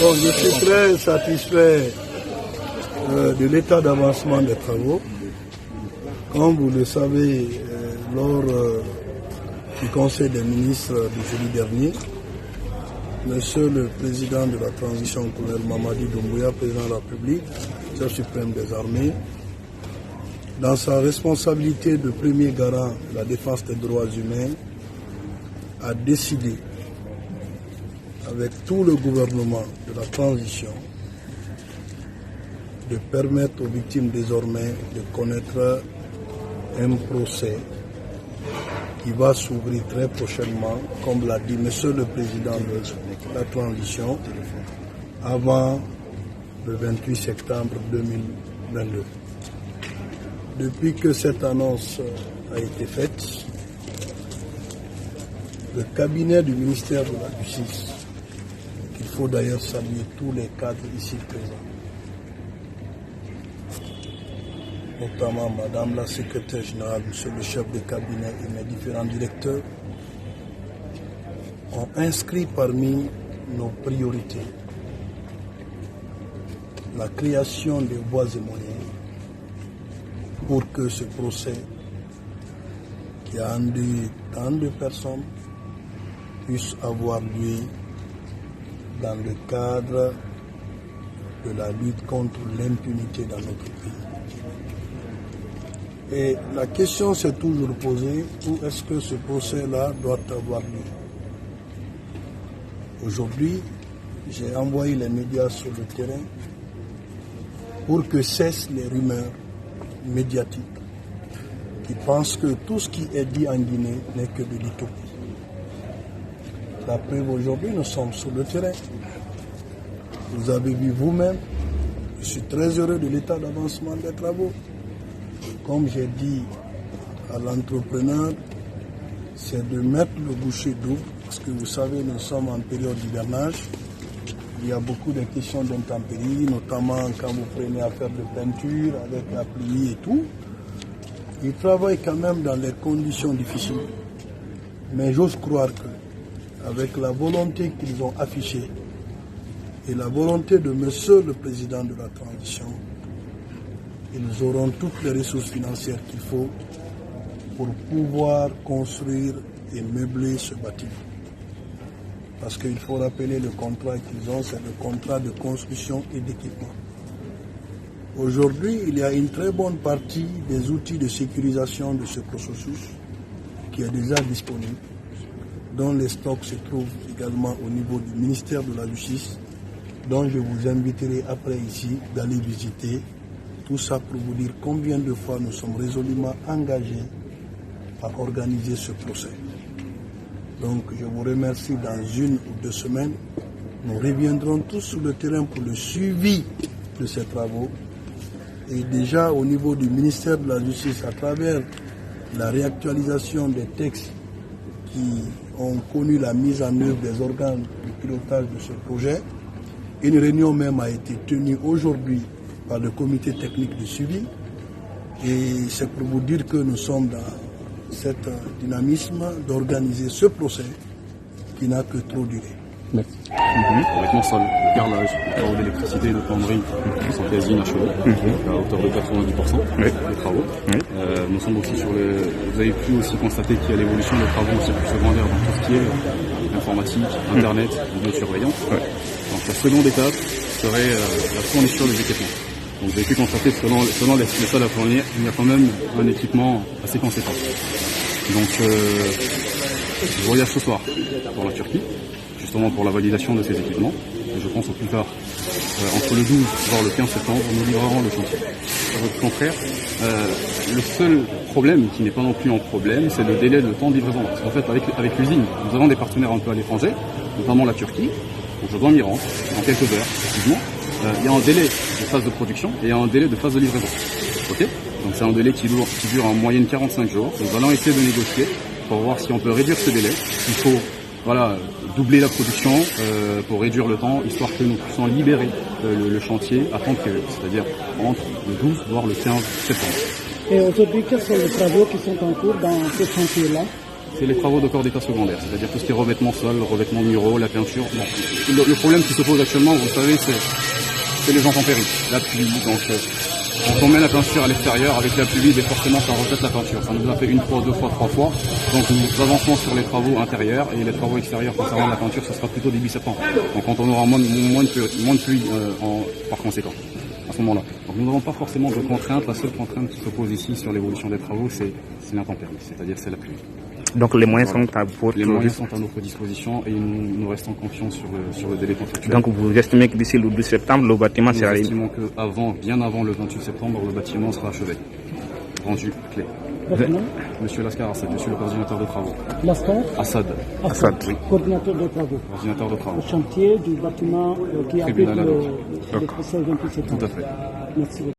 Bon, je suis très satisfait de l'état d'avancement des travaux. Comme vous le savez, lors du Conseil des ministres du jeudi dernier, Monsieur le Président de la transition, colonel Mamadi Doumbouya, Président de la République, chef suprême des armées, dans sa responsabilité de premier garant de la défense des droits humains, a décidé, avec tout le gouvernement de la transition, de permettre aux victimes désormais de connaître un procès qui va s'ouvrir très prochainement, comme l'a dit Monsieur le Président de la transition, avant le 28 septembre 2022. Depuis que cette annonce a été faite, le cabinet du ministère de la Justice, qu'il faut d'ailleurs saluer tous les cadres ici présents, notamment Madame la secrétaire générale, Monsieur le chef de cabinet et mes différents directeurs, ont inscrit parmi nos priorités la création des voies et moyens pour que ce procès qui a endeuillé tant de personnes puisse avoir lieu dans le cadre de la lutte contre l'impunité dans notre pays. Et la question s'est toujours posée, où est-ce que ce procès-là doit avoir lieu? Aujourd'hui, j'ai envoyé les médias sur le terrain pour que cessent les rumeurs médiatiques qui pensent que tout ce qui est dit en Guinée n'est que de l'utopie. La preuve, aujourd'hui, nous sommes sur le terrain. Vous avez vu vous-même, je suis très heureux de l'état d'avancement des travaux. Comme j'ai dit à l'entrepreneur, c'est de mettre le boucher double, parce que vous savez, nous sommes en période d'hivernage. Il y a beaucoup de questions d'intempéries, notamment quand vous prenez à faire de peinture avec la pluie et tout. Ils travaillent quand même dans des conditions difficiles. Mais j'ose croire qu'avec la volonté qu'ils ont affichée et la volonté de Monsieur le Président de la transition, ils auront toutes les ressources financières qu'il faut pour pouvoir construire et meubler ce bâtiment. Parce qu'il faut rappeler le contrat qu'ils ont, c'est le contrat de construction et d'équipement. Aujourd'hui, il y a une très bonne partie des outils de sécurisation de ce processus qui est déjà disponible, dont les stocks se trouvent également au niveau du ministère de la Justice, dont je vous inviterai après ici d'aller visiter. Tout ça pour vous dire combien de fois nous sommes résolument engagés à organiser ce procès. Donc je vous remercie. Dans 1 ou 2 semaines, nous reviendrons tous sur le terrain pour le suivi de ces travaux. Et déjà au niveau du ministère de la Justice, à travers la réactualisation des textes qui ont connu la mise en œuvre des organes de pilotage de ce projet, une réunion même a été tenue aujourd'hui par le comité technique de suivi. Et c'est pour vous dire que nous sommes dans cet dynamisme d'organiser ce procès qui n'a que trop duré. Merci. Avec l'ensemble, le carrelage, les travaux d'électricité et de plomberie sont quasi inachevés, à hauteur de 90% des travaux. Nous sommes aussi sur vous avez pu aussi constater qu'il y a l'évolution des travaux en circuit secondaire dans tout ce qui est informatique, internet, vidéosurveillance. Donc la seconde étape serait la fourniture des équipements. Donc vous avez pu constater, selon les salles à fournir, il y a quand même un équipement assez conséquent. Donc je voyage ce soir pour la Turquie, justement pour la validation de ces équipements. Et je pense au plus tard, entre le 12 voire le 15 septembre, nous livrerons le chantier. Au contraire, le seul problème, qui n'est pas non plus un problème, c'est le délai de temps de livraison. Parce qu'en fait, avec l'usine, nous avons des partenaires un peu à l'étranger, notamment la Turquie, où je dois m'y rendre en quelques heures, effectivement. Il y a un délai de phase de production et il y a un délai de phase de livraison. Okay, donc c'est un délai qui dure en moyenne 45 jours. Nous allons essayer de négocier pour voir si on peut réduire ce délai. Il faut doubler la production pour réduire le temps, histoire que nous puissions libérer le chantier à temps prévu, c'est-à-dire entre le 12 voire le 15 septembre. Et aujourd'hui, quels sont les travaux qui sont en cours dans ce chantier-là? c'est les travaux de corps d'état secondaire, c'est-à-dire tout ce qui est revêtement sol, revêtement muraux, la peinture. Bon, le problème qui se pose actuellement, vous savez, c'est les intempéries, la pluie. Donc, quand on met la peinture à l'extérieur, avec la pluie, forcément ça reflète la peinture. Ça nous a fait une fois, deux fois, trois fois. Donc nous avançons sur les travaux intérieurs et les travaux extérieurs concernant la peinture, ce sera plutôt début septembre. Donc quand on aura moins de pluie par conséquent, à ce moment-là. Donc nous n'avons pas forcément de contraintes. La seule contrainte qui se pose ici sur l'évolution des travaux, c'est l'intempérie, c'est-à-dire c'est la pluie. Donc les moyens sont à votre disposition et nous restons confiants sur le délai contractuel. Donc vous estimez que d'ici le 12 septembre, le bâtiment sera... Nous estimons que bien avant le 28 septembre, le bâtiment sera achevé, rendu clé. Monsieur Lascar Assad, je suis le coordinateur de travaux. Lascar Assad. Oui. Coordinateur de travaux. Coordinateur de travaux. Au chantier du bâtiment qui a le 28 septembre. Tout à fait. Merci beaucoup.